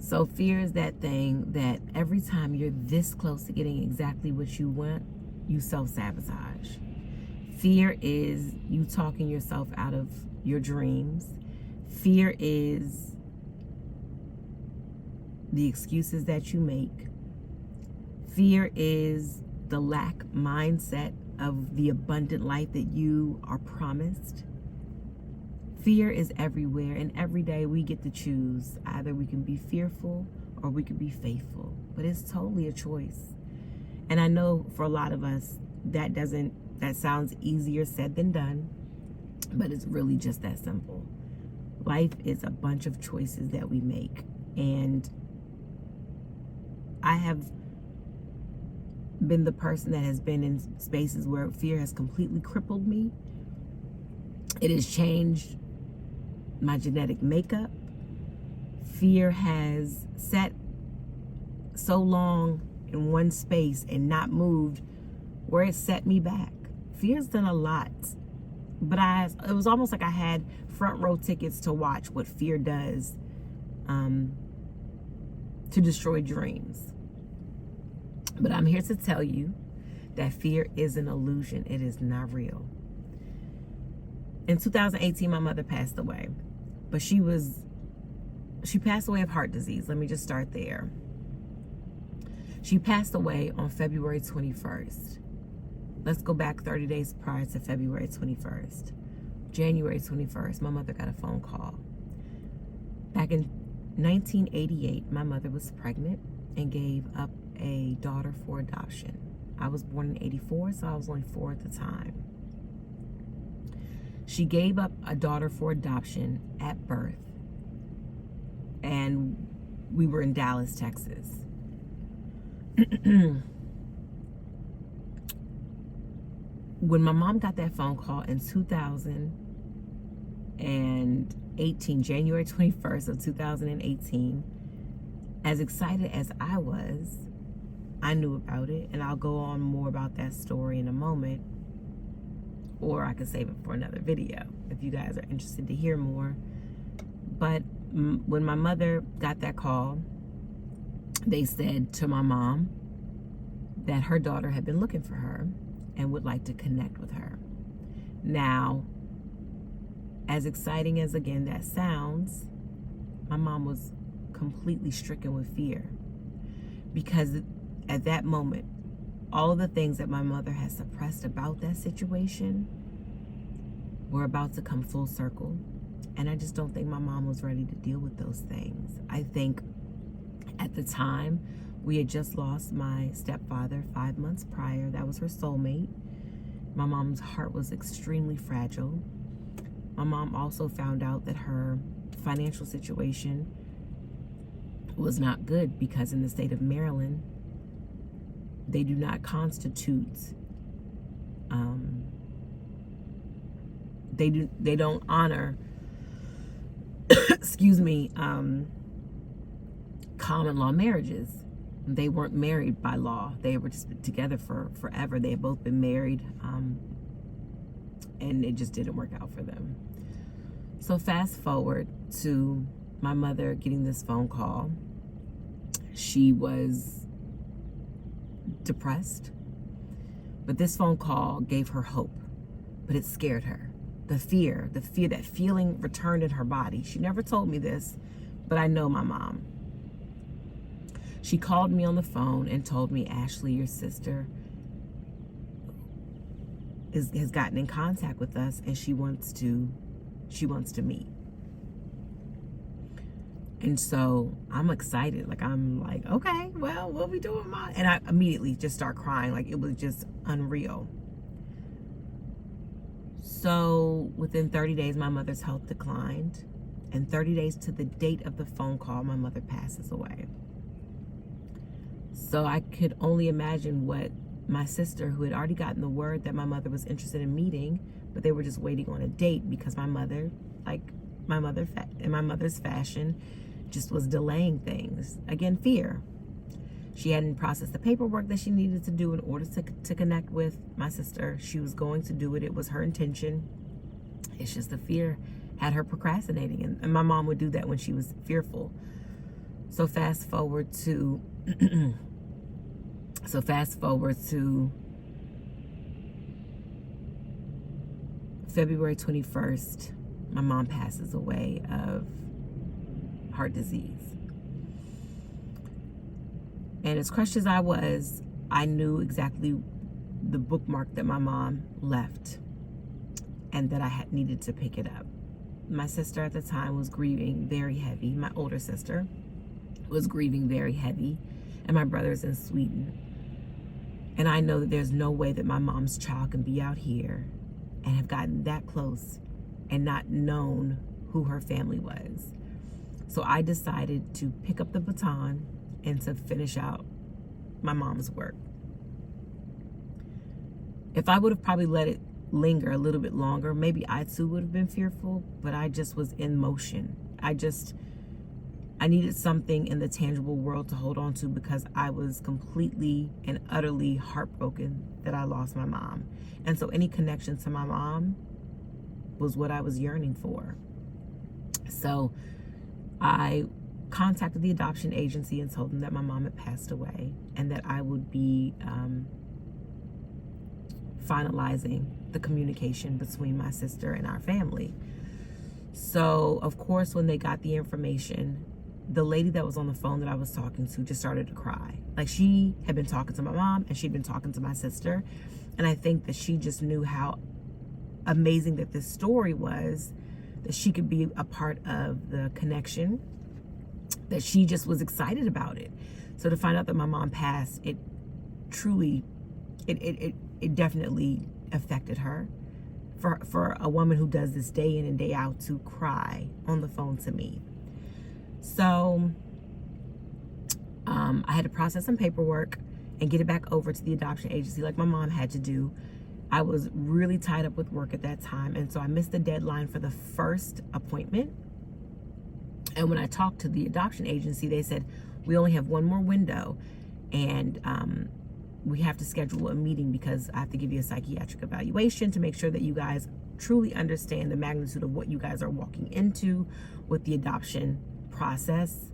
So fear is that thing that every time you're this close to getting exactly what you want, you self-sabotage. Fear is you talking yourself out of your dreams. Fear is the excuses that you make. Fear is the lack mindset of the abundant life that you are promised. Fear is everywhere, and every day we get to choose. Either we can be fearful or we can be faithful, but it's totally a choice. And I know for a lot of us that sounds easier said than done, but it's really just that simple. Life is a bunch of choices that we make, and I have been the person that has been in spaces where fear has completely crippled me. It has changed my genetic makeup. Fear has sat so long in one space and not moved where it set me back. Fear's done a lot, but it was almost like I had front row tickets to watch what fear does to destroy dreams. But I'm here to tell you that fear is an illusion. It is not real. In 2018, my mother passed away, but she passed away of heart disease. Let me just start there. She passed away on February 21st. Let's go back 30 days prior to February 21st. January 21st, my mother got a phone call. Back in 1988, my mother was pregnant and gave up a daughter for adoption. I was born in 84, so I was only 4 at the time. She gave up a daughter for adoption at birth, and we were in Dallas, Texas. When my mom got that phone call in 2018, January 21st of 2018, as excited as I was, I knew about it, and I'll go on more about that story in a moment, or I could save it for another video if you guys are interested to hear more. But when my mother got that call, they said to my mom that her daughter had been looking for her and would like to connect with her. Now, as exciting as, again, that sounds, my mom was completely stricken with fear, because at that moment, all of the things that my mother had suppressed about that situation were about to come full circle. And I just don't think my mom was ready to deal with those things. I think at the time, we had just lost my stepfather 5 months prior. That was her soulmate. My mom's heart was extremely fragile. My mom also found out that her financial situation was not good, because in the state of Maryland, they do not constitute, they don't honor, excuse me, common law marriages. They weren't married by law. They were just together for forever. They had both been married, and it just didn't work out for them. So fast forward to my mother getting this phone call. She was depressed, but this phone call gave her hope, but it scared her. The fear, that feeling returned in her body. She never told me this, but I know my mom. She called me on the phone and told me, Ashley, your sister has gotten in contact with us, and she wants to meet. And so I'm excited. I'm like, okay, well, what we doing, Ma? And I immediately just start crying. It was just unreal. So within 30 days, my mother's health declined. And 30 days to the date of the phone call, my mother passes away. So I could only imagine what my sister, who had already gotten the word that my mother was interested in meeting, but they were just waiting on a date, because my mother, in my mother's fashion, just was delaying things. Again, fear. She hadn't processed the paperwork that she needed to do in order to connect with my sister. She was going to do it. It was her intention. It's just the fear had her procrastinating. And my mom would do that when she was fearful. So fast forward to February 21st, my mom passes away of heart disease. And as crushed as I was, I knew exactly the bookmark that my mom left and that I needed to pick it up. My sister at the time was grieving very heavy. My older sister was grieving very heavy, and my brother's in Sweden. And I know that there's no way that my mom's child can be out here and have gotten that close and not known who her family was. So I decided to pick up the baton and to finish out my mom's work. If I would have probably let it linger a little bit longer, maybe I too would have been fearful, but I just was in motion. I needed something in the tangible world to hold on to because I was completely and utterly heartbroken that I lost my mom. And so any connection to my mom was what I was yearning for. So I contacted the adoption agency and told them that my mom had passed away and that I would be finalizing the communication between my sister and our family. So, of course, when they got the information, the lady that was on the phone that I was talking to just started to cry. Like, she had been talking to my mom and she'd been talking to my sister. And I think that she just knew how amazing that this story was, that she could be a part of the connection, that she just was excited about it. So to find out that my mom passed, it truly, it definitely affected her. For a woman who does this day in and day out to cry on the phone to me. So I had to process some paperwork and get it back over to the adoption agency like my mom had to do. I was really tied up with work at that time, and so I missed the deadline for the first appointment. And when I talked to the adoption agency, they said, we only have one more window, and we have to schedule a meeting because I have to give you a psychiatric evaluation to make sure that you guys truly understand the magnitude of what you guys are walking into with the adoption process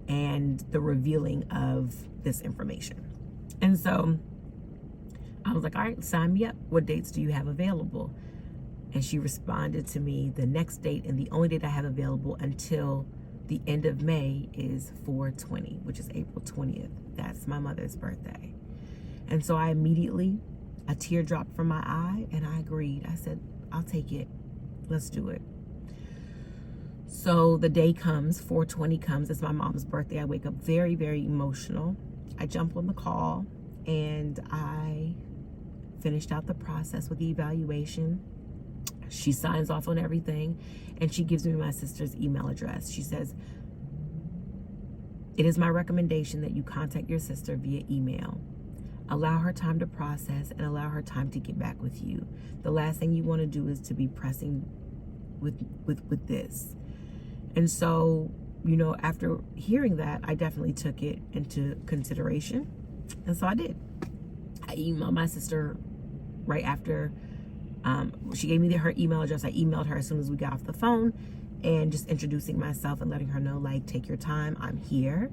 and the revealing of this information. And so I was like, all right, sign me up. What dates do you have available? And she responded to me, the next date and the only date I have available until the end of May is 4/20, which is April 20th. That's my mother's birthday. And so I immediately, a tear dropped from my eye, and I agreed. I said, I'll take it. Let's do it. So the day comes, 4/20 comes. It's my mom's birthday. I wake up very, very emotional. I jump on the call, and I finished out the process with the evaluation. She signs off on everything, and she gives me my sister's email address. She says, it is my recommendation that you contact your sister via email. Allow her time to process and allow her time to get back with you. The last thing you want to do is to be pressing with this. And so, you know, after hearing that, I definitely took it into consideration. And so I did. I emailed my sister right after she gave me her email address. I emailed her as soon as we got off the phone and just introducing myself and letting her know, like, take your time, I'm here.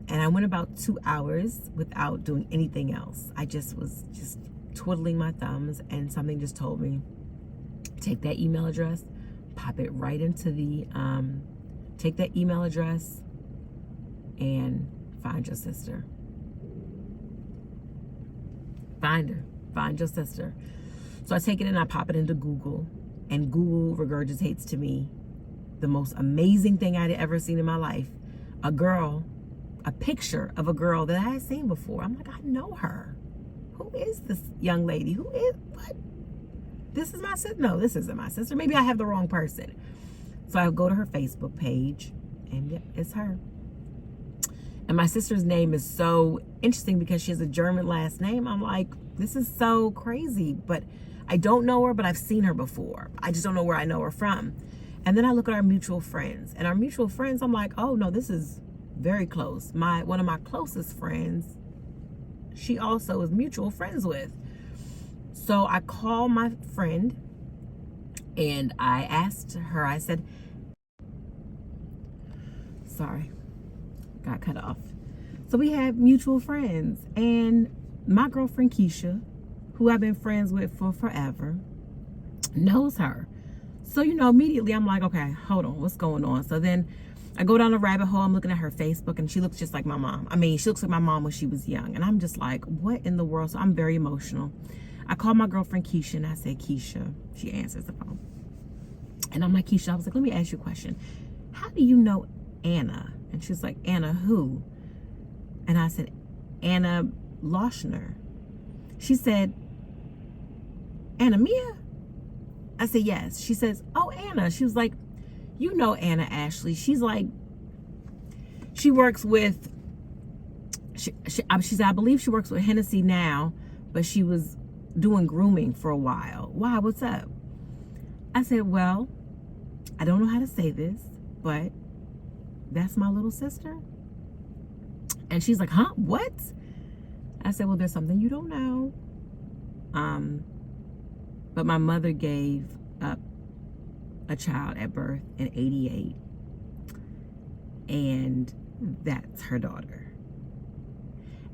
And I went about 2 hours without doing anything else. I just was twiddling my thumbs, and something just told me, take that email address, pop it right into the, take that email address and find your sister. Find her, find your sister. So I take it and I pop it into Google, and Google regurgitates to me the most amazing thing I'd ever seen in my life. A picture of a girl that I had seen before. I'm like, I know her. Who is this young lady? Who is, what? This is my sister? No, this isn't my sister. Maybe I have the wrong person. So I go to her Facebook page, and yeah, it's her. And my sister's name is so interesting because she has a German last name. I'm like, this is so crazy. But I don't know her, but I've seen her before. I just don't know where I know her from. And then I look at our mutual friends. And our mutual friends, I'm like, oh, no, this is very close. One of my closest friends, she also is mutual friends with. So I called my friend and I asked her, I said, Sorry, got cut off. So we have mutual friends, and my girlfriend Keisha, who I've been friends with for forever, knows her. So, immediately I'm like, okay, hold on, what's going on? So then I go down a rabbit hole. I'm looking at her Facebook, and she looks just like my mom. I mean, she looks like my mom when she was young. And I'm just like, what in the world? So I'm very emotional. I call my girlfriend Keisha, and I say, Keisha. She answers the phone. And I'm like, Keisha, I was like, let me ask you a question. How do you know Anna? And she's like, Anna who? And I said, Anna Loshner. She said, Anna Mia? I said, yes. She says, oh, Anna. She was like, you know Anna Ashley. She's like, she works with, she said, I believe she works with Hennessy now, but she was doing grooming for a while. Why? What's up? I said, well, I don't know how to say this, but that's my little sister. And she's like, huh? What? I said, well, there's something you don't know. But my mother gave up a child at birth in 88. And that's her daughter.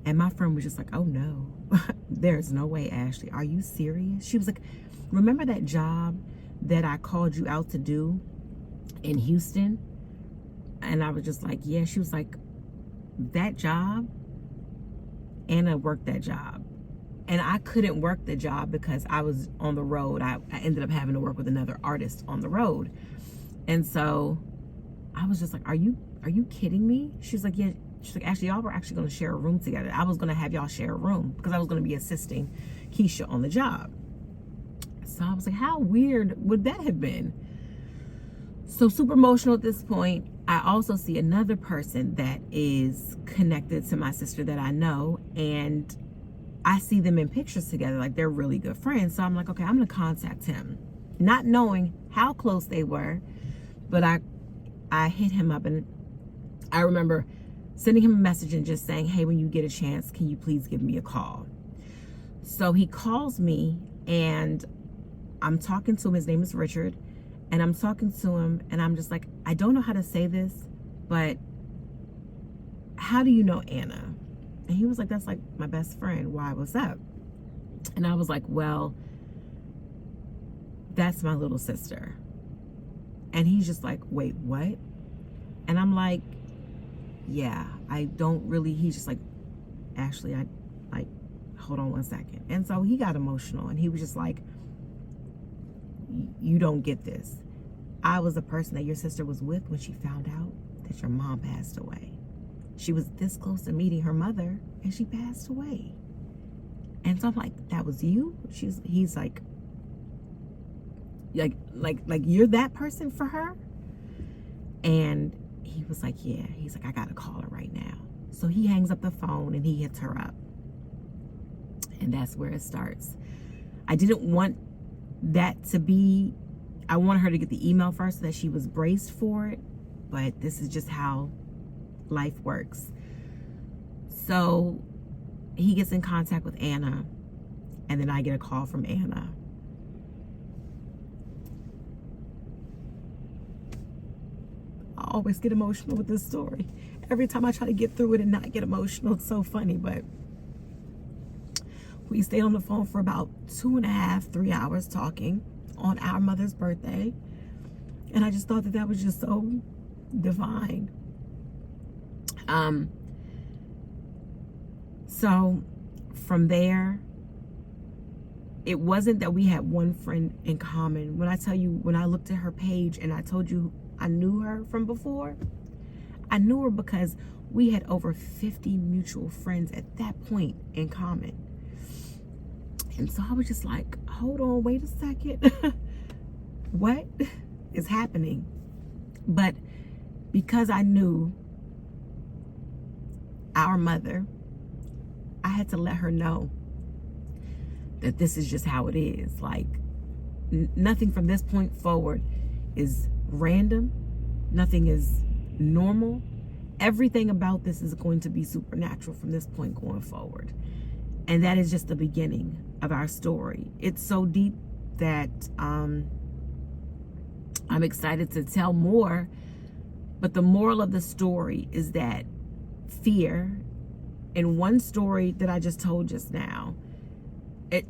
And my friend was just like, oh no, there's no way, Ashley. Are you serious? She was like, remember that job that I called you out to do in Houston? And I was just like, yeah. She was like, that job? Anna worked that job. And I couldn't work the job because I was on the road. I ended up having to work with another artist on the road. And so I was just like, are you kidding me? She's like, yeah. She's like, actually, y'all were actually going to share a room together. I was going to have y'all share a room because I was going to be assisting Keisha on the job. So I was like, how weird would that have been? So super emotional at this point. I also see another person that is connected to my sister that I know, and I see them in pictures together, like they're really good friends. So I'm like, okay, I'm going to contact him, not knowing how close they were, but I hit him up, and I remember sending him a message and just saying, hey, when you get a chance, can you please give me a call? So he calls me, and I'm talking to him. His name is Richard. And I'm talking to him, and I'm just like, I don't know how to say this, but how do you know Anna? And he was like, that's like my best friend. Why? What's up? And I was like, well, that's my little sister. And he's just like, wait, what? And I'm like, yeah, I don't really. He's just like, Ashley, I like, hold on one second. And so he got emotional, and he was just like, you don't get this. I was the person that your sister was with when she found out that your mom passed away. She was this close to meeting her mother, and she passed away. And so I'm like, that was you? He's like you're that person for her? And he was like, yeah. He's like, I gotta call her right now. So he hangs up the phone and he hits her up. And that's where it starts. I didn't want that to be, I wanted her to get the email first so that she was braced for it, but this is just how life works. So he gets in contact with Anna, and then I get a call from Anna. I always get emotional with this story. Every time I try to get through it and not get emotional, it's so funny, but we stayed on the phone for about 2.5, 3 hours talking on our mother's birthday. And I just thought that was just so divine. So from there, it wasn't that we had one friend in common. When I tell you, when I looked at her page and I told you I knew her from before, I knew her because we had over 50 mutual friends at that point in common. And so I was just like, hold on, wait a second. What is happening? But because I knew our mother, I had to let her know that this is just how it is. Like, nothing from this point forward is random. Nothing is normal. Everything about this is going to be supernatural from this point going forward. And that is just the beginning of our story. It's so deep that I'm excited to tell more But the moral of the story is that fear, in one story that I just told just now,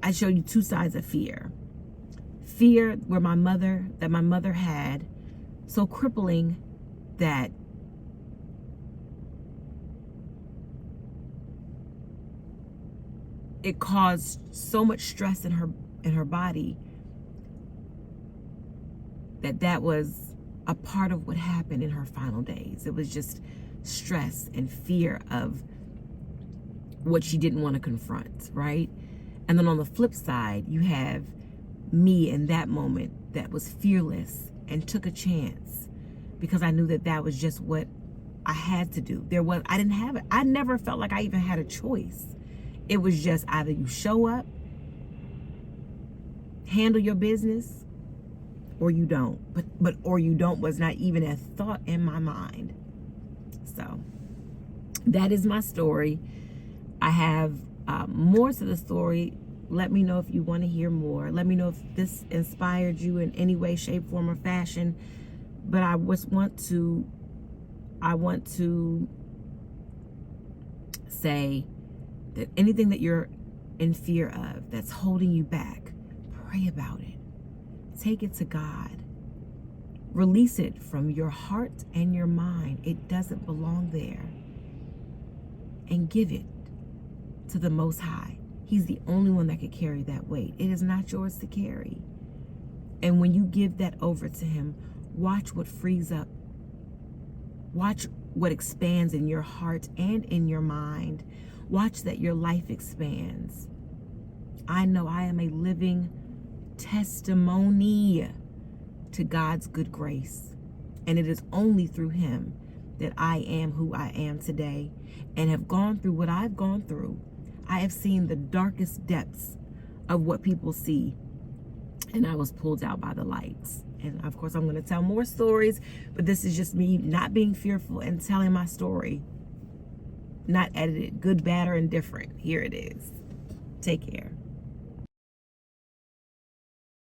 I showed you two sides of fear. Fear that my mother had, so crippling that it caused so much stress in her body that was a part of what happened in her final days. It was just stress and fear of what she didn't want to confront, right? And then on the flip side, you have me in that moment that was fearless and took a chance because I knew that was just what I had to do. I didn't have it. I never felt like I even had a choice. It was just either you show up, handle your business, or you don't. But or you don't was not even a thought in my mind. So that is my story. I have more to the story. Let me know if you want to hear more. Let me know if this inspired you in any way, shape, form, or fashion. But I want to say that anything that you're in fear of that's holding you back, pray about it. Take it to God. Release it from your heart and your mind. It doesn't belong there. And give it to the Most High. He's the only one that could carry that weight. It is not yours to carry. And when you give that over to Him, watch what frees up. Watch what expands in your heart and in your mind. Watch that your life expands. I know I am a living testimony to God's good grace. And it is only through Him that I am who I am today and have gone through what I've gone through. I have seen the darkest depths of what people see, and I was pulled out by the lights. And of course, I'm going to tell more stories, but this is just me not being fearful and telling my story. Not edited, good, bad, or indifferent. Here it is. Take care.